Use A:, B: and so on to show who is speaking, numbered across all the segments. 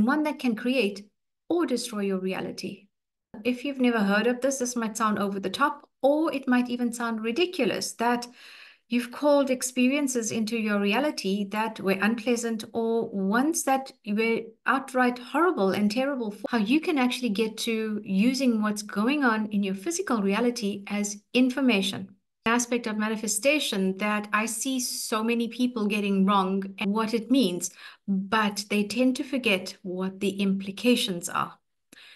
A: one that can create or destroy your reality. If you've never heard of this might sound over the top, or it might even sound ridiculous that you've called experiences into your reality that were unpleasant or ones that were outright horrible and terrible. How you can actually get to using what's going on in your physical reality as information. Aspect of manifestation that I see so many people getting wrong and what it means, but they tend to forget what the implications are.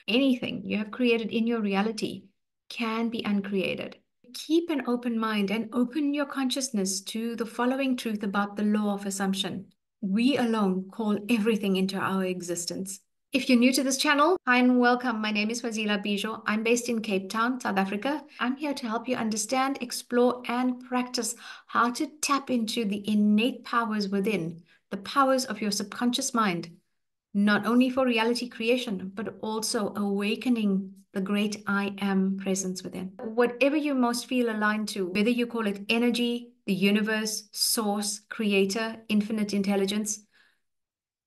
A: Anything you have created in your reality can be uncreated. Keep an open mind and open your consciousness to the following truth about the law of assumption. We alone call everything into our existence. If you're new to this channel, hi and welcome. My name is Fazila Bijo. I'm based in Cape Town, South Africa. I'm here to help you understand, explore, and practice how to tap into the innate powers within, the powers of your subconscious mind, not only for reality creation, but also awakening the great I am presence within. Whatever you most feel aligned to, whether you call it energy, the universe, source, creator, infinite intelligence,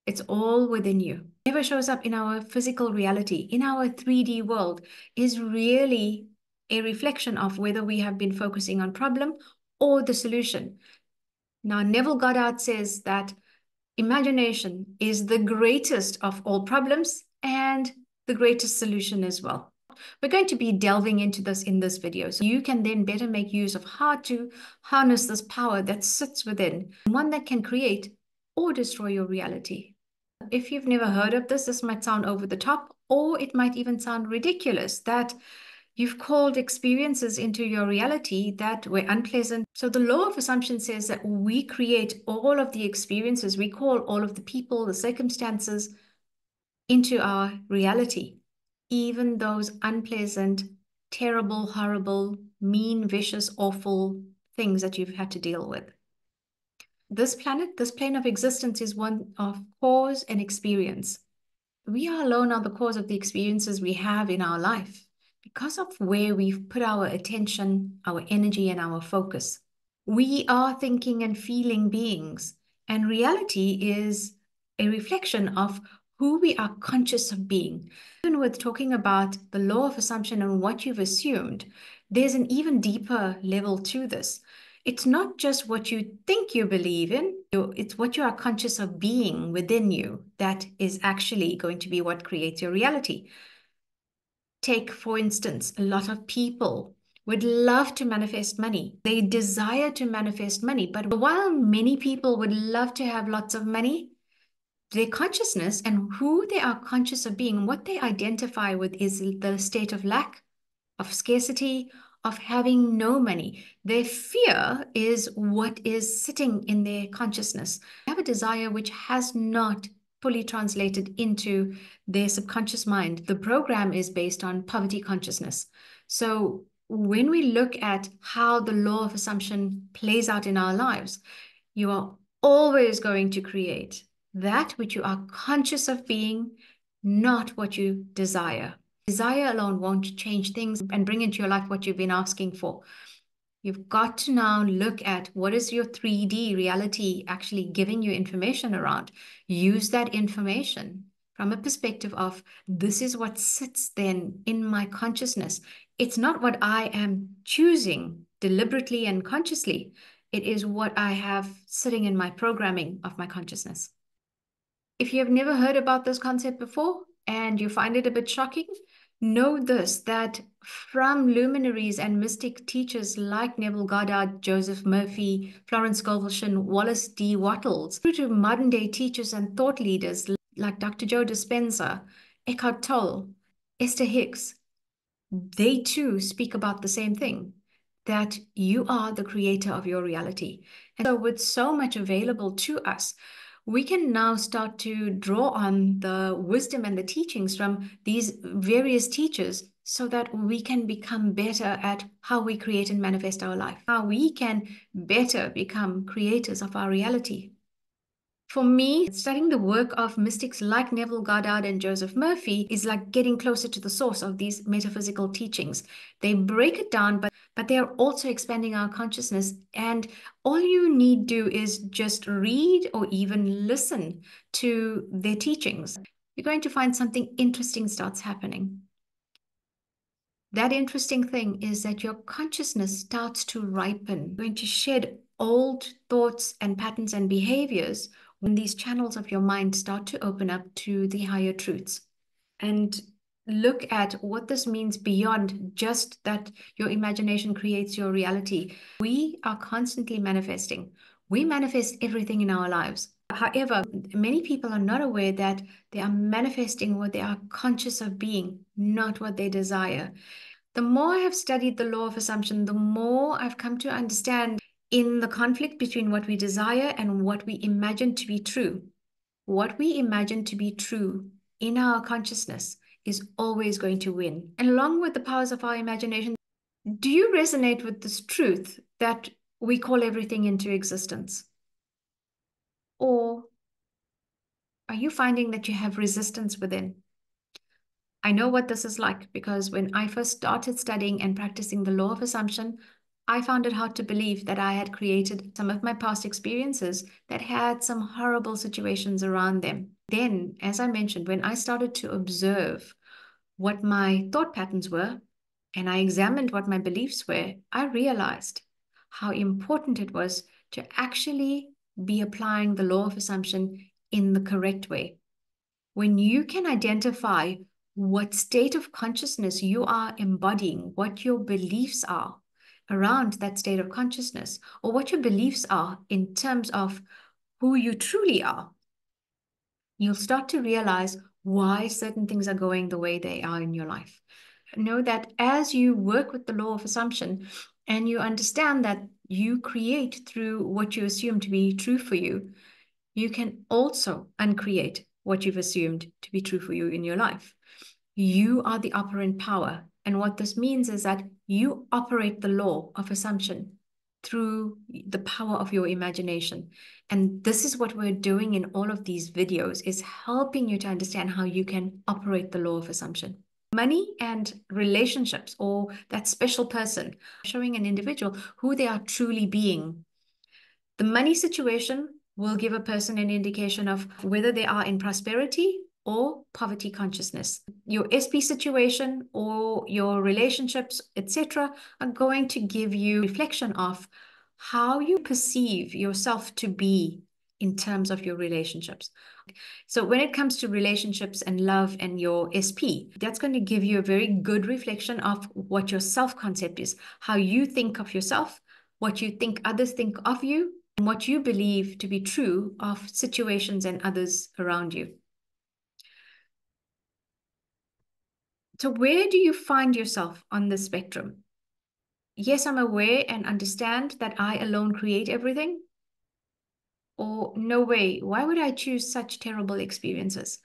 A: it's all within you. Whatever shows up in our physical reality, in our 3D world, is really a reflection of whether we have been focusing on problem or the solution. Now, Neville Goddard says that imagination is the greatest of all problems and the greatest solution as well. We're going to be delving into this in this video, so you can then better make use of how to harness this power that sits within, one that can create or destroy your reality. If you've never heard of this might sound over the top, or it might even sound ridiculous that you've called experiences into your reality that were unpleasant. So the law of assumption says that we create all of the experiences, we call all of the people, the circumstances into our reality, even those unpleasant, terrible, horrible, mean, vicious, awful things that you've had to deal with. This planet, this plane of existence is one of cause and experience. We are alone are the cause of the experiences we have in our life because of where we've put our attention, our energy, and our focus. We are thinking and feeling beings, and reality is a reflection of who we are conscious of being. Even with talking about the law of assumption and what you've assumed, there's an even deeper level to this. It's not just what you think you believe in, it's what you are conscious of being within you that is actually going to be what creates your reality. Take, for instance, a lot of people would love to manifest money. They desire to manifest money, but while many people would love to have lots of money, their consciousness and who they are conscious of being, what they identify with is the state of lack, of scarcity, of having no money. Their fear is what is sitting in their consciousness. They have a desire which has not fully translated into their subconscious mind. The program is based on poverty consciousness. So when we look at how the law of assumption plays out in our lives, you are always going to create that which you are conscious of being, not what you desire. Desire alone won't change things and bring into your life what you've been asking for. You've got to now look at what is your 3D reality actually giving you information around. Use that information from a perspective of this is what sits then in my consciousness. It's not what I am choosing deliberately and consciously. It is what I have sitting in my programming of my consciousness. If you have never heard about this concept before and you find it a bit shocking, know this, that from luminaries and mystic teachers like Neville Goddard, Joseph Murphy, Florence Scovel, Wallace D. Wattles, through to modern day teachers and thought leaders like Dr. Joe Dispenza, Eckhart Tolle, Esther Hicks, they too speak about the same thing, that you are the creator of your reality. And so with so much available to us, we can now start to draw on the wisdom and the teachings from these various teachers so that we can become better at how we create and manifest our life, how we can better become creators of our reality. For me, studying the work of mystics like Neville Goddard and Joseph Murphy is like getting closer to the source of these metaphysical teachings. They break it down, but they are also expanding our consciousness. And all you need do is just read or even listen to their teachings. you're going to find something interesting starts happening. That interesting thing is that your consciousness starts to ripen. You're going to shed old thoughts and patterns and behaviors when these channels of your mind start to open up to the higher truths. And look at what this means beyond just that your imagination creates your reality. We are constantly manifesting. We manifest everything in our lives. However, many people are not aware that they are manifesting what they are conscious of being, not what they desire. The more I have studied the law of assumption, the more I've come to understand in the conflict between what we desire and what we imagine to be true. What we imagine to be true in our consciousness is always going to win. And along with the powers of our imagination, do you resonate with this truth that we call everything into existence? Or are you finding that you have resistance within? I know what this is like because when I first started studying and practicing the law of assumption, I found it hard to believe that I had created some of my past experiences that had some horrible situations around them. Then, as I mentioned, when I started to observe what my thought patterns were and I examined what my beliefs were, I realized how important it was to actually be applying the law of assumption in the correct way. When you can identify what state of consciousness you are embodying, what your beliefs are around that state of consciousness, or what your beliefs are in terms of who you truly are, you'll start to realize why certain things are going the way they are in your life. Know that as you work with the law of assumption and you understand that you create through what you assume to be true for you, you can also uncreate what you've assumed to be true for you in your life. You are the operant power. And what this means is that you operate the law of assumption through the power of your imagination. And this is what we're doing in all of these videos, is helping you to understand how you can operate the law of assumption. Money and relationships, or that special person, showing an individual who they are truly being. The money situation will give a person an indication of whether they are in prosperity or poverty consciousness. Your SP situation or your relationships, etc., are going to give you reflection of how you perceive yourself to be in terms of your relationships. So when it comes to relationships and love and your SP, that's going to give you a very good reflection of what your self-concept is, how you think of yourself, what you think others think of you, and what you believe to be true of situations and others around you. So where do you find yourself on the spectrum? Yes, I'm aware and understand that I alone create everything. Or no way, why would I choose such terrible experiences?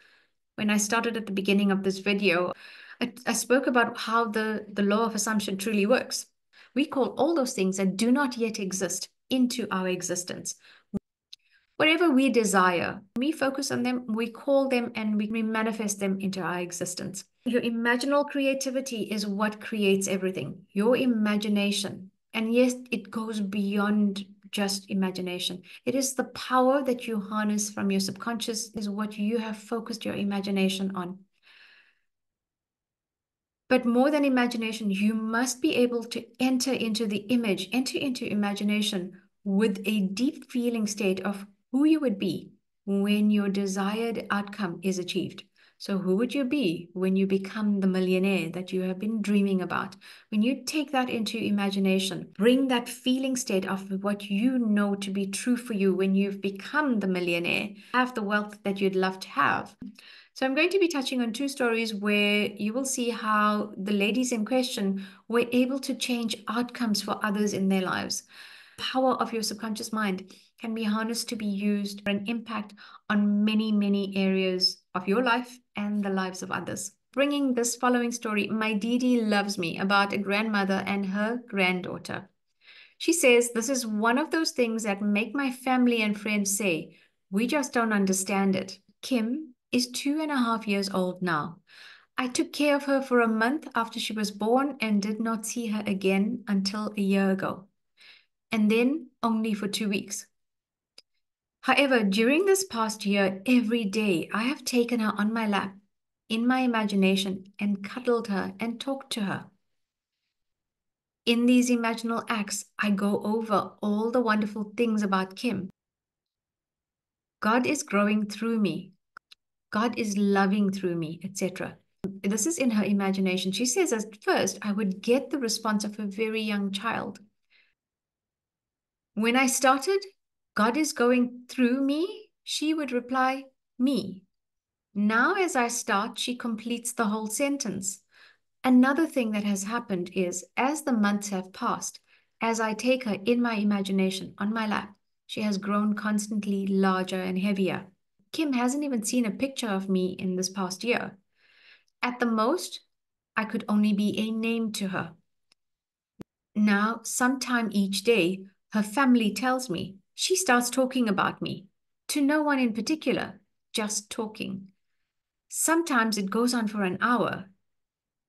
A: When I started at the beginning of this video, I spoke about how the law of assumption truly works. We call all those things that do not yet exist into our existence. Whatever we desire, we focus on them, we call them, and we manifest them into our existence. Your imaginal creativity is what creates everything. Your imagination. And yes, it goes beyond just imagination. It is the power that you harness from your subconscious, is what you have focused your imagination on. But more than imagination, you must be able to enter into the image, enter into imagination with a deep feeling state of who you would be when your desired outcome is achieved. So who would you be when you become the millionaire that you have been dreaming about? When you take that into imagination, bring that feeling state of what you know to be true for you when you've become the millionaire, have the wealth that you'd love to have. So I'm going to be touching on two stories where you will see how the ladies in question were able to change outcomes for others in their lives. The power of your subconscious mind can be harnessed to be used for an impact on many, many areas of your life and the lives of others. Bringing this following story, My Dee Dee Loves Me, about a grandmother and her granddaughter. She says, this is one of those things that make my family and friends say, we just don't understand it. Kim is 2.5 years old now. I took care of her for a month after she was born and did not see her again until a year ago. And then only for 2 weeks. However, during this past year, every day I have taken her on my lap in my imagination and cuddled her and talked to her. In these imaginal acts, I go over all the wonderful things about Kim. God is growing through me. God is loving through me, etc. This is in her imagination. She says, at first, I would get the response of a very young child. When I started, God is going through me, she would reply, me. Now, as I start, she completes the whole sentence. Another thing that has happened is, as the months have passed, as I take her in my imagination on my lap, she has grown constantly larger and heavier. Kim hasn't even seen a picture of me in this past year. At the most, I could only be a name to her. Now, sometime each day, her family tells me, she starts talking about me, to no one in particular, just talking. Sometimes it goes on for an hour,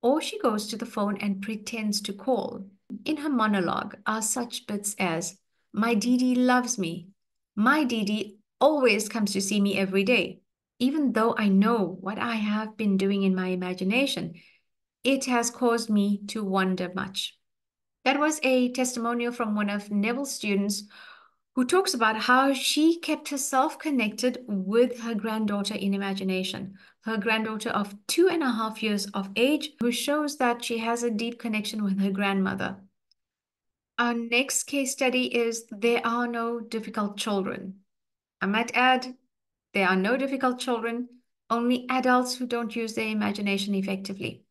A: or she goes to the phone and pretends to call. In her monologue are such bits as, my Dee Dee loves me. My Dee Dee always comes to see me every day. Even though I know what I have been doing in my imagination, it has caused me to wonder much. That was a testimonial from one of Neville's students who talks about how she kept herself connected with her granddaughter in imagination, her granddaughter of 2.5 years of age, who shows that she has a deep connection with her grandmother. Our next case study is There Are No Difficult Children. I might add, there are no difficult children, only adults who don't use their imagination effectively.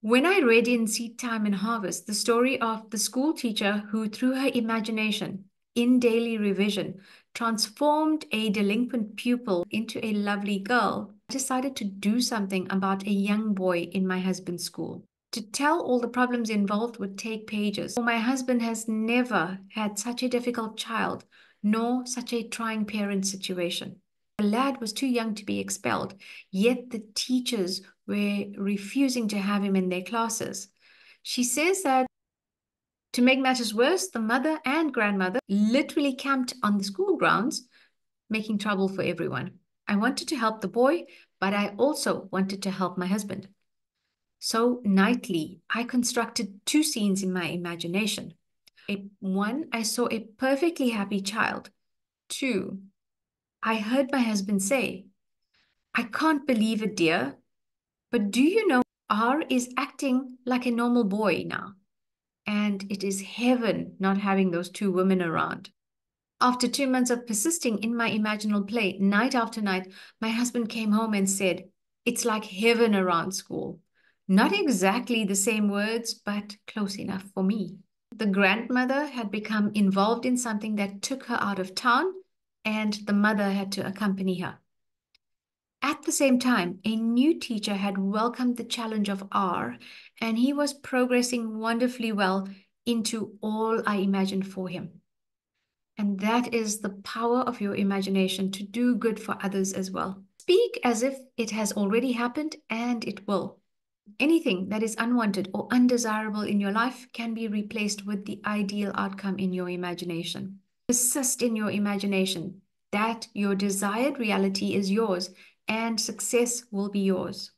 A: When I read in Seed Time and Harvest the story of the school teacher who, through her imagination, in daily revision, transformed a delinquent pupil into a lovely girl, I decided to do something about a young boy in my husband's school. To tell all the problems involved would take pages, for my husband has never had such a difficult child, nor such a trying parent situation. The lad was too young to be expelled, yet the teachers were refusing to have him in their classes. She says that to make matters worse, the mother and grandmother literally camped on the school grounds, making trouble for everyone. I wanted to help the boy, but I also wanted to help my husband. So nightly, I constructed two scenes in my imagination. One, I saw a perfectly happy child. Two, I heard my husband say, I can't believe it, dear, but do you know R is acting like a normal boy now? And it is heaven not having those two women around. After 2 months of persisting in my imaginal play, night after night, my husband came home and said, it's like heaven around school. Not exactly the same words, but close enough for me. The grandmother had become involved in something that took her out of town, and the mother had to accompany her. At the same time, a new teacher had welcomed the challenge of R, and he was progressing wonderfully well into all I imagined for him. And that is the power of your imagination to do good for others as well. Speak as if it has already happened, and it will. Anything that is unwanted or undesirable in your life can be replaced with the ideal outcome in your imagination. Persist in your imagination that your desired reality is yours and success will be yours.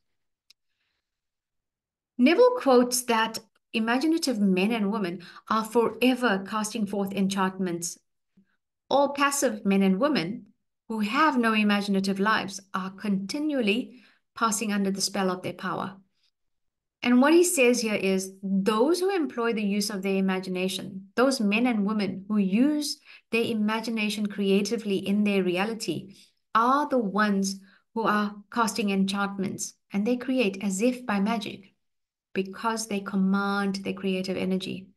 A: Neville quotes that imaginative men and women are forever casting forth enchantments. All passive men and women who have no imaginative lives are continually passing under the spell of their power. And what he says here is those who employ the use of their imagination, those men and women who use their imagination creatively in their reality, are the ones who are casting enchantments, and they create as if by magic because they command their creative energy.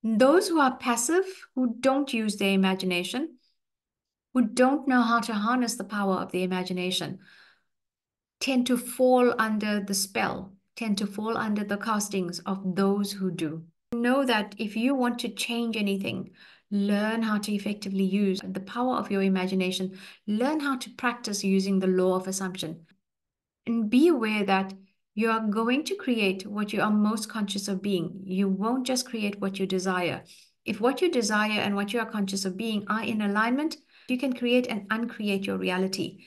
A: Those who are passive, who don't use their imagination, who don't know how to harness the power of the imagination, tend to fall under the spell, tend to fall under the castings of those who do. Know that if you want to change anything, learn how to effectively use the power of your imagination. Learn how to practice using the law of assumption. And be aware that you are going to create what you are most conscious of being. You won't just create what you desire. If what you desire and what you are conscious of being are in alignment, you can create and uncreate your reality.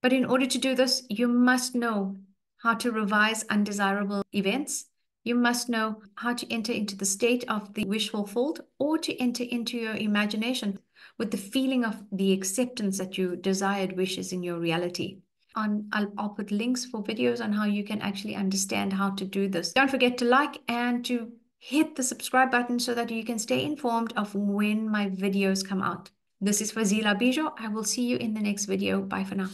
A: But in order to do this, you must know how to revise undesirable events. You must know how to enter into the state of the wish fulfilled, or to enter into your imagination with the feeling of the acceptance that you desired wishes in your reality. I'll put links for videos on how you can actually understand how to do this. Don't forget to like and to hit the subscribe button so that you can stay informed of when my videos come out. This is Fazila Bijo. I will see you in the next video. Bye for now.